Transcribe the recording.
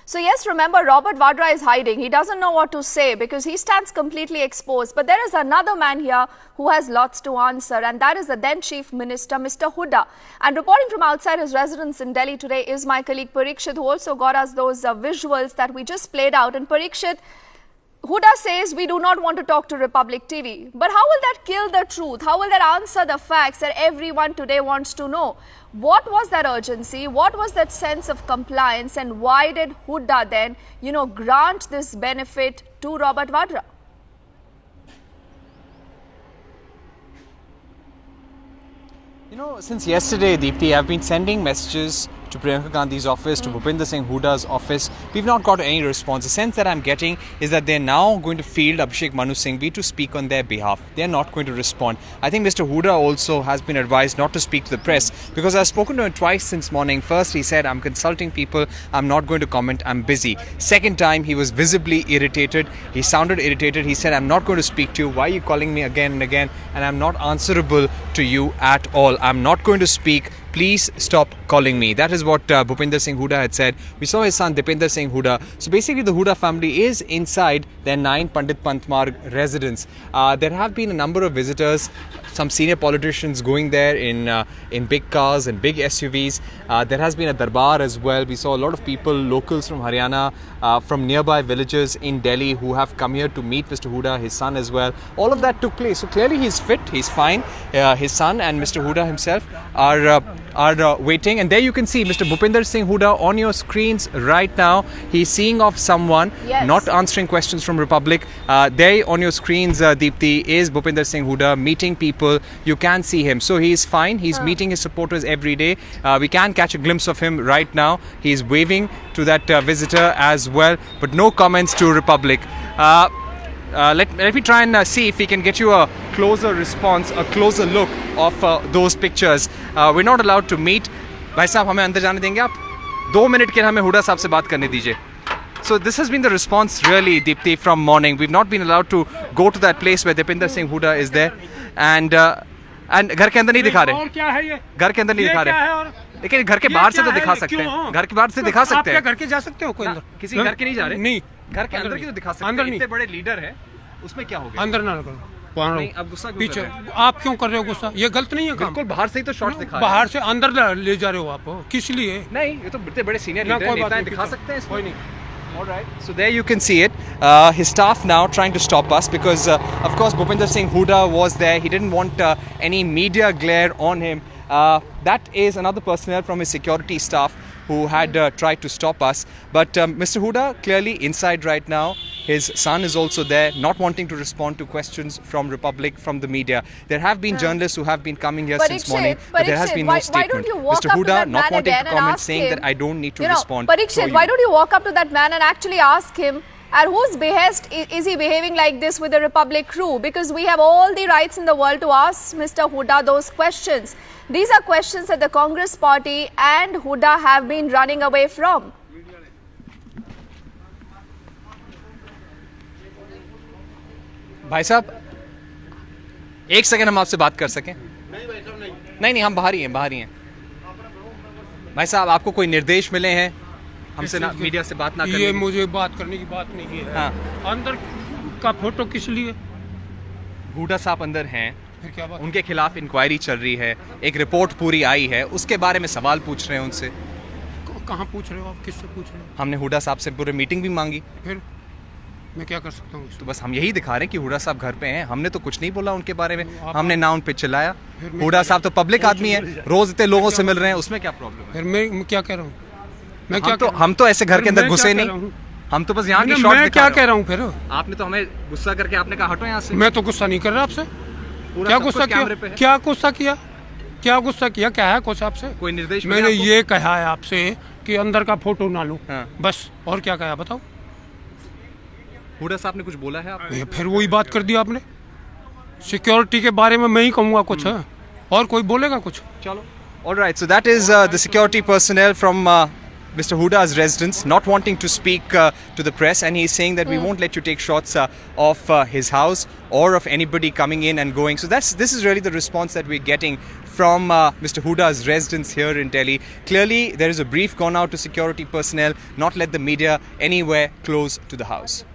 So yes, remember, Robert Vadra is hiding. He doesn't know what to say because he stands completely exposed. But there is another man here who has lots to answer, and that is the then Chief Minister, Mr. Hooda. And reporting from outside his residence in Delhi today is my colleague Parikshit, who also got us those visuals that we just played out. And Parikshit, Hooda says we do not want to talk to Republic TV. But how will that kill the truth? How will that answer the facts that everyone today wants to know? What was that urgency? What was that sense of compliance? And why did Hooda then, grant this benefit to Robert Vadra? Since yesterday, Deepthi, I've been sending messages to Priyanka Gandhi's office, to Bhupinder Singh Hooda's office. We've not got any response. The sense that I'm getting is that they're now going to field Abhishek Manu Singhvi to speak on their behalf. They're not going to respond. I think Mr. Hooda also has been advised not to speak to the press because I've spoken to him twice since morning. First, he said, I'm consulting people. I'm not going to comment. I'm busy. Second time, he was visibly irritated. He sounded irritated. He said, I'm not going to speak to you. Why are you calling me again and again? And I'm not answerable to you at all. I'm not going to speak. Please stop calling me. That is what Bhupinder Singh Hooda had said. We saw his son Dipinder Singh Hooda. So basically the Hooda family is inside their 9 Pandit Pant Marg residence. There have been a number of visitors, some senior politicians going there in big cars and big SUVs. There has been a darbar as well. We saw a lot of people, locals from Haryana, from nearby villages in Delhi who have come here to meet Mr. Hooda, his son as well. All of that took place. So clearly he's fit, he's fine. His son and Mr. Hooda himself are waiting, and there you can see Mr. Bhupinder Singh Hooda on your screens right now. He's seeing off someone, not answering questions from Republic. There on your screens, Deepthi, is Bhupinder Singh Hooda meeting people. You can see him. So he's fine. He's meeting his supporters every day. We can catch a glimpse of him right now. He's waving to that visitor as well, but no comments to Republic. Let me try and see if we can get you a closer response, a closer look of those pictures. We're not allowed to meet. भाई साहब हमें अंदर जाने देंगे आप? 2 minute के हमें हुडा साहब से बात करने दीजिए. So this has been the response really, Deepthi, from morning. We've not been allowed to go to that place where Dipinder Singh Hooda is there. And घर के अंदर नहीं दिखा रहे. और क्या है ये? घर के अंदर नहीं दिखा रहे. लेकिन घर के बाहर से तो दिखा सकते हैं. घर के बाहर से दिखा सकते हैं. आप क्या घर के जा सकते हो कोई अंदर? किसी घर के नहीं जा रहे. नहीं. घर के अंदर की तो दिखा सकते हैं. इतने बड़े लीडर हैं. उसमें क्या हो गया? अंदर ना करो. नहीं, अब गुस्सा क्यों कर रहे हो? आप क्यों कर रहे हो गुस्सा? ये गलत नहीं है काम. बिल्कुल बाहर से ही तो शॉट्स दिखा. बाहर से अंदर ले जा रहे हो आप. किस लिए? नहीं, ये तो इतने बड़े सीनियर लीडर हैं, दिखा सकते हैं. कोई नहीं. All right. So there you can see it. His staff now trying to stop us because, of course, Bhupinder Singh Hooda was there. He didn't want any media glare on him. That is another personnel from his security staff who had tried to stop us. But Mr. Hooda clearly inside right now. His son is also there, not wanting to respond to questions from Republic, from the media. There have been journalists who have been coming here since morning, but there has been no statement. Mr. Hooda not wanting to comment, saying that I don't need to respond. Parikshit, why don't you walk up to that man and actually ask him, at whose behest is he behaving like this with the Republic crew? Because we have all the rights in the world to ask Mr. Hooda those questions. These are questions that the Congress party and Hooda have been running away from. भाई साहब, एक second हम आपसे बात कर सकें? नहीं, हम बाहर ही हैं. भाई साहब, आपको कोई निर्देश मिले हैं हमसे ना मीडिया से बात ना करने? ये मुझे बात करने की बात नहीं है. हाँ. अंदर का फोटो किस लिए? हूडा साहब अंदर हैं. क्या बात? उनके खिलाफ इंक्वायरी चल रही है. एक रिपोर्ट पूरी आई है, उसके बारे में सवाल पूछ रहे हैं उनसे. कहाँ पूछ रहे हो आप? किससे पूछ रहे हो? हमने हूडा साहब से पूरी मीटिंग भी मांगी. फिर मैं क्या कर सकता हूँ? तो बस हम यही दिखा रहे हैं कि हूडा साहब घर पे हैं. हमने तो कुछ नहीं बोला उनके बारे में. हमने ना उन पे चिल्लाया. हूडा साहब तो पब्लिक आदमी है, रोज इतने लोगों से मिल रहे हैं. उसमें क्या प्रॉब्लम है? फिर मैं क्या कह रहा हूँ? हम तो ऐसे घर के अंदर घुसे नहीं. हम तो बस यहाँ की शॉट मैं क्या कह रहा हूँ? फिर आपने तो हमें गुस्सा करके आपने कहा हटो यहाँ से. मैं तो गुस्सा नहीं कर रहा आपसे. क्या गुस्सा किया? क्या गुस्सा किया? क्या है कुछ आपसे? कोई निर्देश? मैंने ये कहा है आपसे कि अंदर का फोटो ना लो. बस. और क्या कहा बताओ? हूडा साहब ने कुछ बोला है आपको? फिर वही बात कर दी आपने. सिक्योरिटी के बारे में मैं ही कहूँगा कुछ है, और कोई बोलेगा कुछ? चलो. All right, so that is the security personnel from Mr. Hooda's residence, not wanting to speak to the press, and he's saying that we won't let you take shots of his house or of anybody coming in and going. So this is really the response that we're getting from Mr. Huda's residence here in Delhi. Clearly, there is a brief gone out to security personnel, not let the media anywhere close to the house.